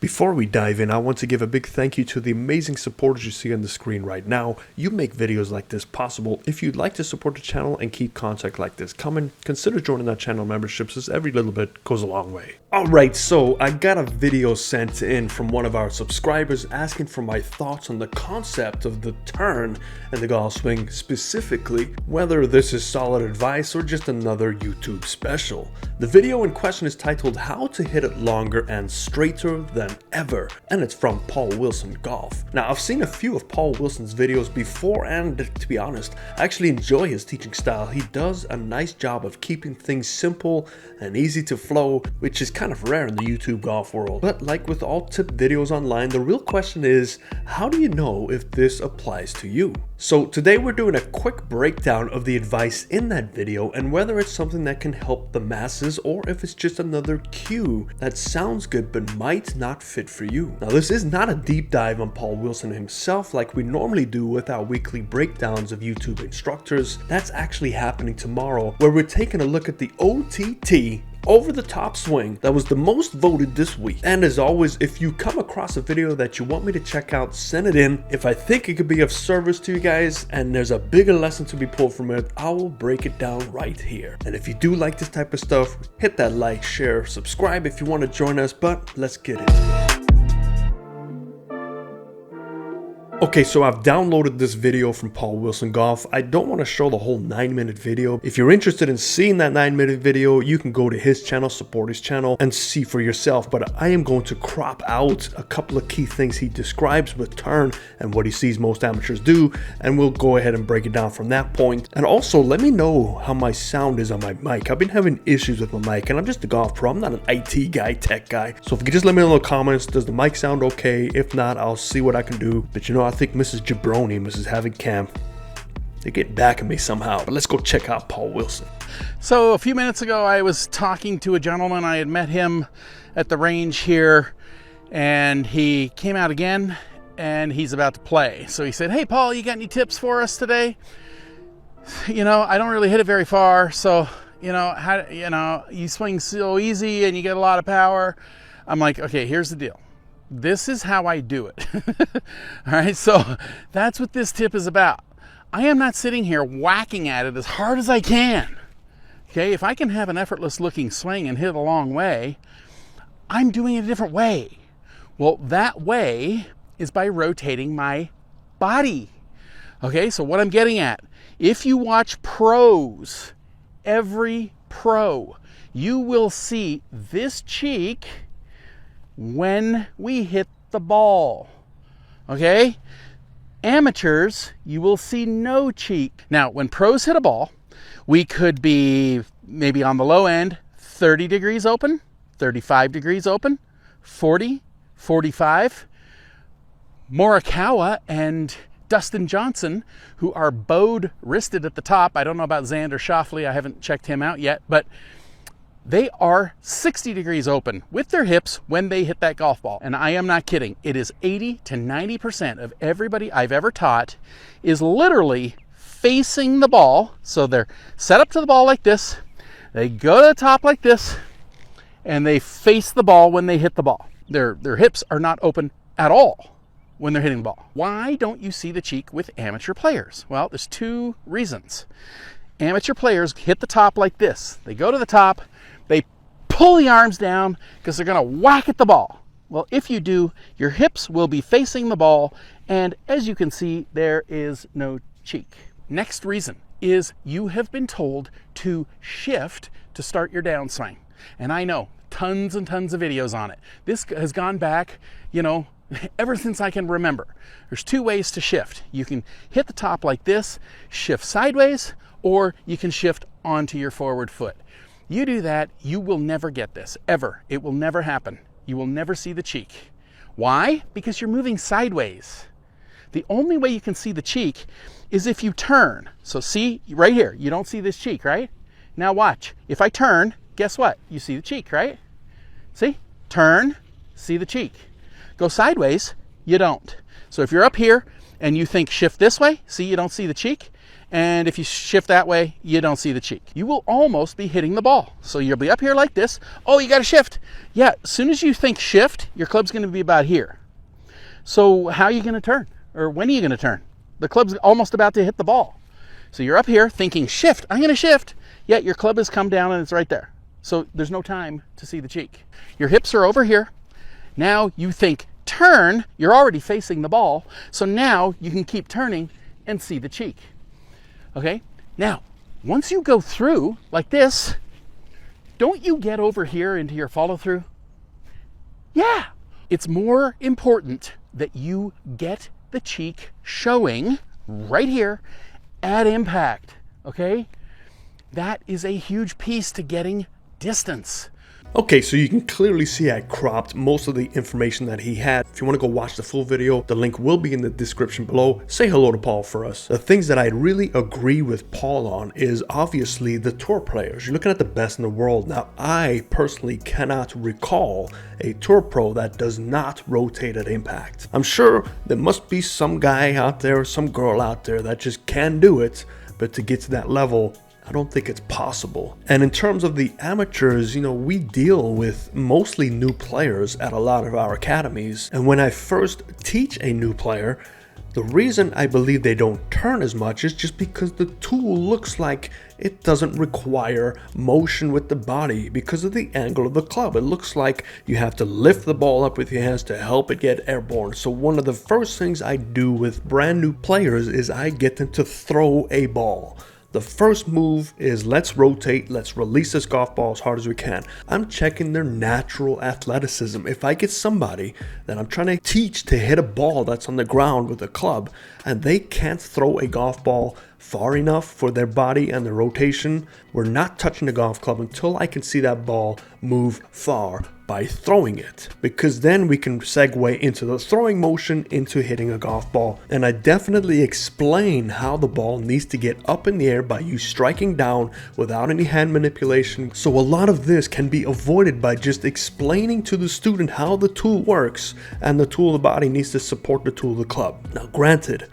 Before we dive in, I want to give a big thank you to the amazing supporters you see on the screen right now. You make videos like this possible. If you'd like to support the channel and keep content like this coming, consider joining that channel membership, since every little bit goes a long way. Alright, so I got a video sent in from one of our subscribers asking for my thoughts on the concept of the turn and the golf swing, specifically whether this is solid advice or just another YouTube special. The video in question is titled "How to Hit It Longer and Straighter Than Ever," and it's from Paul Wilson Golf. Now, I've seen a few of Paul Wilson's videos before, and to be honest, I actually enjoy his teaching style. He does a nice job of keeping things simple and easy to flow, which is kind of rare in the YouTube golf world. But like with all tip videos online, the real question is, how do you know if this applies to you? So today we're doing a quick breakdown of the advice in that video and whether it's something that can help the masses or if it's just another cue that sounds good but might not fit for you. Now, this is not a deep dive on Paul Wilson himself like we normally do with our weekly breakdowns of YouTube instructors. That's actually happening tomorrow, where we're taking a look at the OTT over the top swing that was the most voted this week. And as always, if you come across a video that you want me to check out, send it in. If I think it could be of service to you guys and there's a bigger lesson to be pulled from it, I will break it down right here. And if you do like this type of stuff, hit that like, share, subscribe if you want to join us, but let's get it. Okay, so I've downloaded this video from Paul Wilson Golf. I don't want to show the whole 9-minute video. If you're interested in seeing that 9-minute video, you can go to his channel, support his channel, and see for yourself. But I am going to crop out a couple of key things he describes with turn and what he sees most amateurs do, and we'll go ahead and break it down from that point. And also, let me know how my sound is on my mic. I've been having issues with my mic, and I'm just a golf pro. I'm not an IT guy, tech guy. So if you could just let me know in the comments, does the mic sound okay? If not, I'll see what I can do. But you know, I think Mrs. Jabroni, Mrs. Having Camp, they get back at me somehow. But let's go check out Paul Wilson. So a few minutes ago, I was talking to a gentleman. I had met him at the range here, and he came out again, and he's about to play. So he said, "Hey, Paul, you got any tips for us today? You know, I don't really hit it very far, so you swing so easy and you get a lot of power." I'm like, okay, here's the deal. This is how I do it. All right, so that's what this tip is about. I am not sitting here whacking at it as hard as I can. Okay, if I can have an effortless looking swing and hit it a long way, I'm doing it a different way. Well, that way is by rotating my body. Okay, so what I'm getting at, if you watch pros, every pro, you will see this cheek when we hit the ball. Okay? Amateurs, you will see no cheek. Now, when pros hit a ball, we could be maybe on the low end 30 degrees open, 35 degrees open, 40, 45. Morikawa and Dustin Johnson, who are bowed wristed at the top. I don't know about Xander Schauffele. I haven't checked him out yet, but they are 60 degrees open with their hips when they hit that golf ball. And I am not kidding. It is 80 to 90% of everybody I've ever taught is literally facing the ball. So they're set up to the ball like this. They go to the top like this, and they face the ball when they hit the ball. Their hips are not open at all when they're hitting the ball. Why don't you see the cheek with amateur players? Well, there's two reasons. Amateur players hit the top like this. They go to the top, they pull the arms down because they're going to whack at the ball. Well, if you do, your hips will be facing the ball, and as you can see, there is no cheek. Next reason is you have been told to shift to start your downswing. And I know, tons and tons of videos on it. This has gone back, ever since I can remember. There's two ways to shift. You can hit the top like this, shift sideways, or you can shift onto your forward foot. You do that, you will never get this, ever. It will never happen. You will never see the cheek. Why? Because you're moving sideways. The only way you can see the cheek is if you turn. So see, right here, you don't see this cheek, right? Now watch. If I turn, guess what? You see the cheek, right? See? Turn, see the cheek. Go sideways, you don't. So if you're up here and you think shift this way, see, you don't see the cheek. And if you shift that way, you don't see the cheek. You will almost be hitting the ball. So you'll be up here like this. Oh, you got to shift. Yeah, as soon as you think shift, your club's going to be about here. So how are you going to turn? Or when are you going to turn? The club's almost about to hit the ball. So you're up here thinking shift, I'm going to shift. Yet your club has come down and it's right there. So there's no time to see the cheek. Your hips are over here. Now you think turn, you're already facing the ball. So now you can keep turning and see the cheek. Okay? Now, once you go through like this, don't you get over here into your follow through? Yeah. It's more important that you get the cheek showing right here at impact. Okay? That is a huge piece to getting distance. Okay, so you can clearly see I cropped most of the information that he had. If you want to go watch the full video, the link will be in the description below. Say hello to Paul for us. The things that I really agree with Paul on is obviously the tour players. You're looking at the best in the world. Now, I personally cannot recall a tour pro that does not rotate at impact. I'm sure there must be some guy out there, some girl out there that just can do it, but to get to that level, I don't think it's possible. And in terms of the amateurs, we deal with mostly new players at a lot of our academies. And when I first teach a new player, the reason I believe they don't turn as much is just because the tool looks like it doesn't require motion with the body because of the angle of the club. It looks like you have to lift the ball up with your hands to help it get airborne. So one of the first things I do with brand new players is I get them to throw a ball. The first move is let's rotate, let's release this golf ball as hard as we can. I'm checking their natural athleticism. If I get somebody that I'm trying to teach to hit a ball that's on the ground with a club and they can't throw a golf ball far enough for their body and their rotation, we're not touching the golf club until I can see that ball move far by throwing it, because then we can segue into the throwing motion into hitting a golf ball. And I definitely explain how the ball needs to get up in the air by you striking down without any hand manipulation. So a lot of this can be avoided by just explaining to the student how the tool works, and the tool of the body needs to support the tool of the club. Now granted,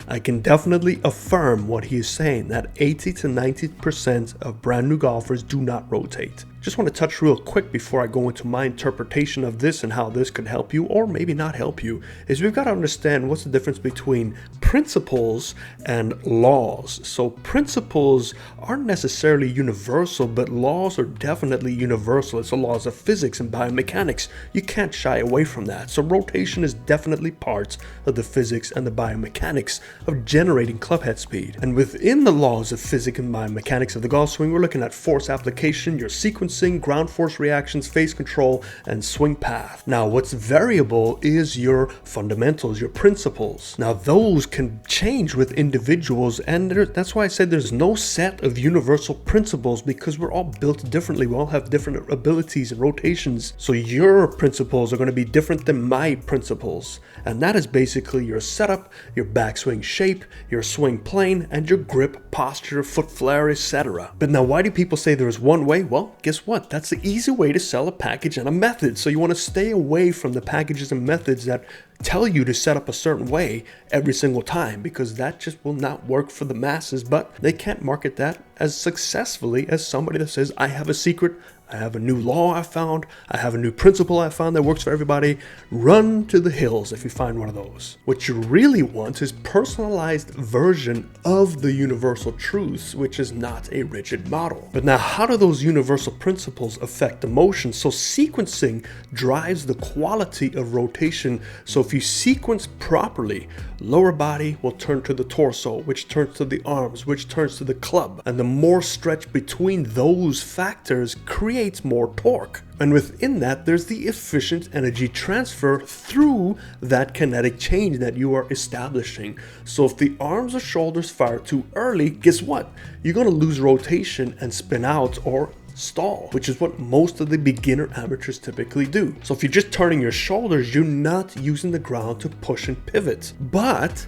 I can definitely affirm what he is saying, that 80 to 90% of brand new golfers do not rotate. Just want to touch real quick before I go into my interpretation of this and how this could help you or maybe not help you, is we've got to understand what's the difference between principles and laws. So principles aren't necessarily universal, but laws are definitely universal. It's the laws of physics and biomechanics. You can't shy away from that. So rotation is definitely part of the physics and the biomechanics of generating club head speed. And within the laws of physics and biomechanics of the golf swing, we're looking at force application, your sequencing, ground force reactions, phase control, and swing path. Now, what's variable is your fundamentals, your principles. Now, those can change with individuals, and that's why I said there's no set of universal principles, because we're all built differently. We all have different abilities and rotations. So your principles are going to be different than my principles. And that is basically your setup, your backswing shape, your swing plane, and your grip, posture, foot flare, etc. But now, why do people say there's one way? Well, guess what? That's the easy way to sell a package and a method. So you want to stay away from the packages and methods that tell you to set up a certain way every single time, because that just will not work for the masses. But they can't market that as successfully as somebody that says, I have a secret, I have a new law I found, I have a new principle I found that works for everybody. Run to the hills if you find one of those. What you really want is personalized version of the universal truths, which is not a rigid model. But now, how do those universal principles affect the motion? So sequencing drives the quality of rotation. So if you sequence properly, lower body will turn to the torso, which turns to the arms, which turns to the club. And the more stretch between those factors creates more torque. And within that, there's the efficient energy transfer through that kinetic change that you are establishing. So if the arms or shoulders fire too early, guess what? You're going to lose rotation and spin out or stall, which is what most of the beginner amateurs typically do. So if you're just turning your shoulders, you're not using the ground to push and pivot. But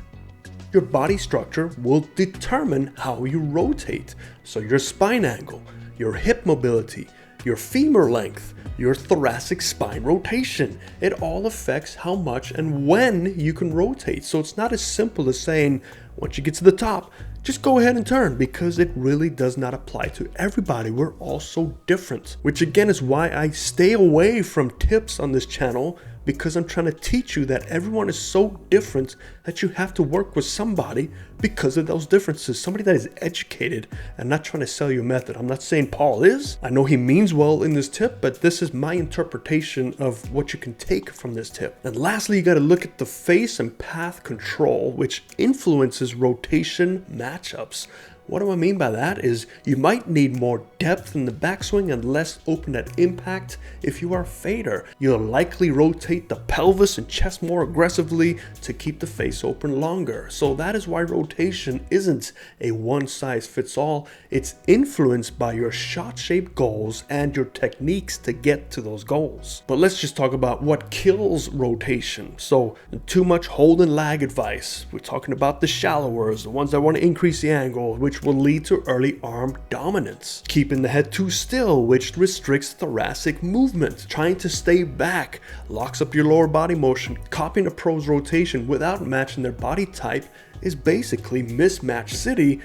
your body structure will determine how you rotate. So your spine angle, your hip mobility, your femur length, your thoracic spine rotation. It all affects how much and when you can rotate. So it's not as simple as saying, once you get to the top, just go ahead and turn, because it really does not apply to everybody. We're all so different, which again is why I stay away from tips on this channel, because I'm trying to teach you that everyone is so different that you have to work with somebody because of those differences. Somebody that is educated and not trying to sell you a method. I'm not saying Paul is. I know he means well in this tip, but this is my interpretation of what you can take from this tip. And lastly, you got to look at the face and path control, which influences rotation matchups. What do I mean by that is you might need more depth in the backswing and less open at impact if you are a fader. You'll likely rotate the pelvis and chest more aggressively to keep the face open longer. So that is why rotation isn't a one-size-fits-all. It's influenced by your shot shape goals and your techniques to get to those goals. But let's just talk about what kills rotation. So too much hold and lag advice. We're talking about the shallowers, the ones that want to increase the angle, which will lead to early arm dominance. Keeping the head too still, which restricts thoracic movement. Trying to stay back locks up your lower body motion. Copying a pro's rotation without matching their body type is basically mismatch city,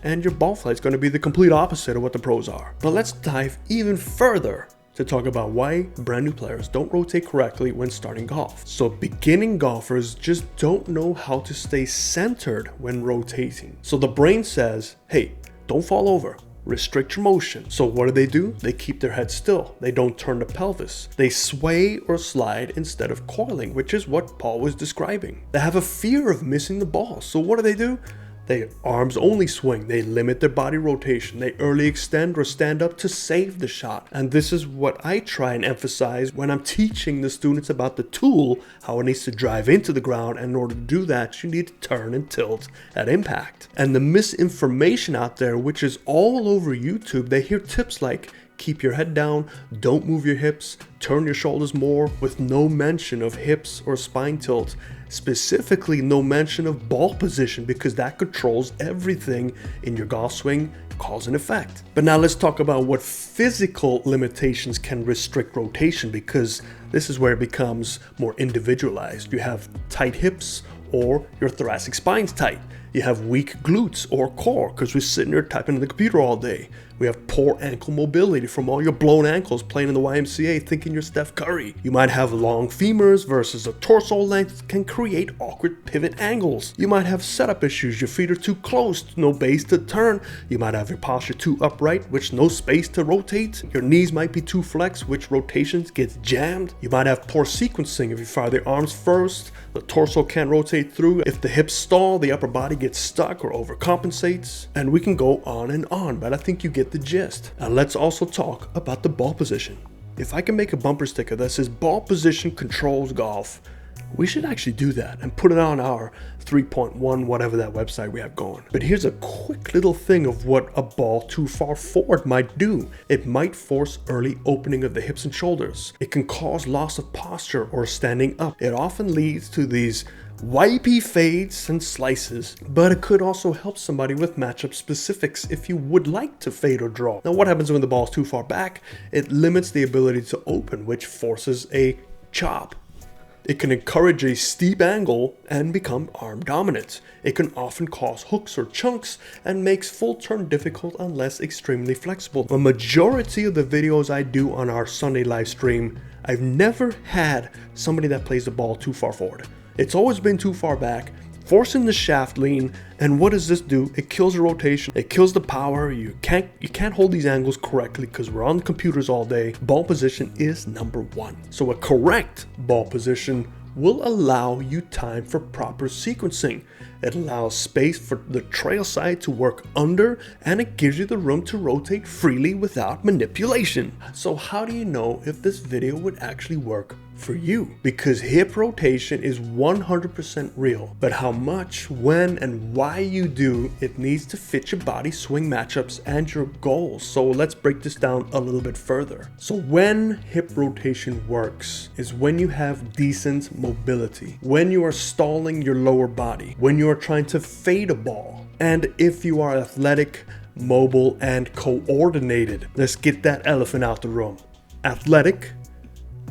and your ball flight is going to be the complete opposite of what the pros are. But let's dive even further to talk about why brand new players don't rotate correctly when starting golf. So beginning golfers just don't know how to stay centered when rotating. So the brain says, hey, don't fall over, restrict your motion. So what do? They keep their head still. They don't turn the pelvis. They sway or slide instead of coiling, which is what Paul was describing. They have a fear of missing the ball. So what do? They arms only swing. They limit their body rotation. They early extend or stand up to save the shot. And this is what I try and emphasize when I'm teaching the students about the tool, how it needs to drive into the ground. And in order to do that, you need to turn and tilt at impact. And the misinformation out there, which is all over YouTube, they hear tips like, keep your head down, don't move your hips, turn your shoulders more, with no mention of hips or spine tilt. Specifically, no mention of ball position, because that controls everything in your golf swing, cause and effect. But now let's talk about what physical limitations can restrict rotation, because this is where it becomes more individualized. You have tight hips, or your thoracic spine's tight. You have weak glutes or core because we're sitting there typing in the computer all day. We have poor ankle mobility from all your blown ankles playing in the YMCA thinking you're Steph Curry. You might have long femurs versus a torso length can create awkward pivot angles. You might have setup issues. Your feet are too close, no base to turn. You might have your posture too upright, which no space to rotate. Your knees might be too flexed, which rotations gets jammed. You might have poor sequencing. If you fire the arms first, the torso can't rotate through. If the hips stall, the upper body gets stuck or overcompensates. And we can go on, but I think you get the gist. And let's also talk about the ball position. If I can make a bumper sticker that says ball position controls golf, we should actually do that and put it on our 3.1 whatever that website we have going. But here's a quick little thing of what a ball too far forward might do. It might force early opening of the hips and shoulders. It can cause loss of posture or standing up. It often leads to these wipey fades and slices, but it could also help somebody with matchup specifics if you would like to fade or draw. Now what happens when the ball is too far back? It limits the ability to open, which forces a chop. It can encourage a steep angle and become arm dominant. It can often cause hooks or chunks and makes full turn difficult unless extremely flexible. A majority of the videos I do on our Sunday live stream, I've never had somebody that plays the ball too far forward. It's always been too far back, forcing the shaft lean. And what does this do? It kills the rotation, it kills the power. You can't hold these angles correctly because we're on the computers all day. Ball position is number one. So a correct ball position will allow you time for proper sequencing. It allows space for the trail side to work under, and it gives you the room to rotate freely without manipulation. So how do you know if this video would actually work for you? Because hip rotation is 100% real, but how much, when, and why you do it needs to fit your body, swing matchups, and your goals. So let's break this down a little bit further. So when hip rotation works is when you have decent mobility, when you are stalling your lower body, when you are trying to fade a ball, and if you are athletic, mobile, and coordinated. Let's get that elephant out the room. Athletic,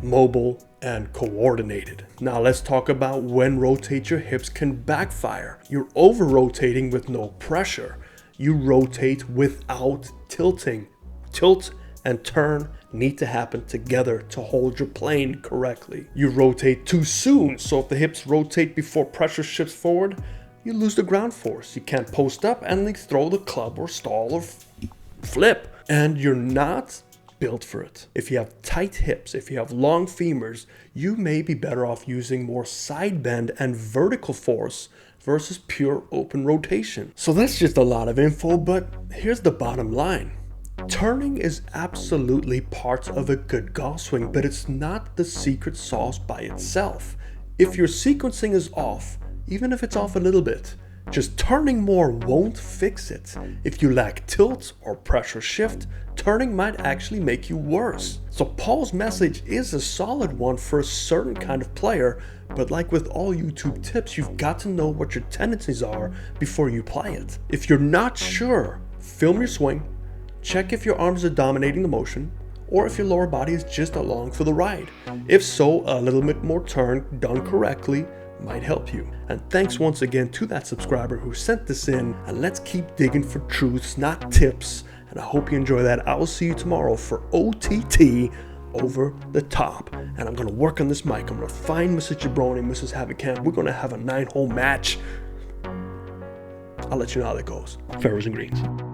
mobile, and coordinated. Now let's talk about when rotate your hips can backfire. You're over rotating with no pressure. You rotate without tilting. Tilt and turn need to happen together to hold your plane correctly. You rotate too soon, so if the hips rotate before pressure shifts forward, you lose the ground force. You can't post up and throw the club or stall or flip. And you're not built for it. If you have tight hips, if you have long femurs, you may be better off using more side bend and vertical force versus pure open rotation. So that's just a lot of info, but here's the bottom line. Turning is absolutely part of a good golf swing, but it's not the secret sauce by itself. If your sequencing is off, even if it's off a little bit, just turning more won't fix it. If you lack tilt or pressure shift, turning might actually make you worse. So Paul's message is a solid one for a certain kind of player, but like with all YouTube tips, you've got to know what your tendencies are before you apply it. If you're not sure, film your swing, check if your arms are dominating the motion, or if your lower body is just along for the ride. If so, a little bit more turn done correctly might help you. And thanks once again to that subscriber who sent this in, and let's keep digging for truths, not tips. And I hope you enjoy that. I will see you tomorrow for OTT Over the Top. And I'm gonna work on this mic. I'm gonna find Mrs. Jabroni, Mrs. Haverkamp. We're gonna have a 9-hole match. I'll let you know how that goes. Fairways and greens.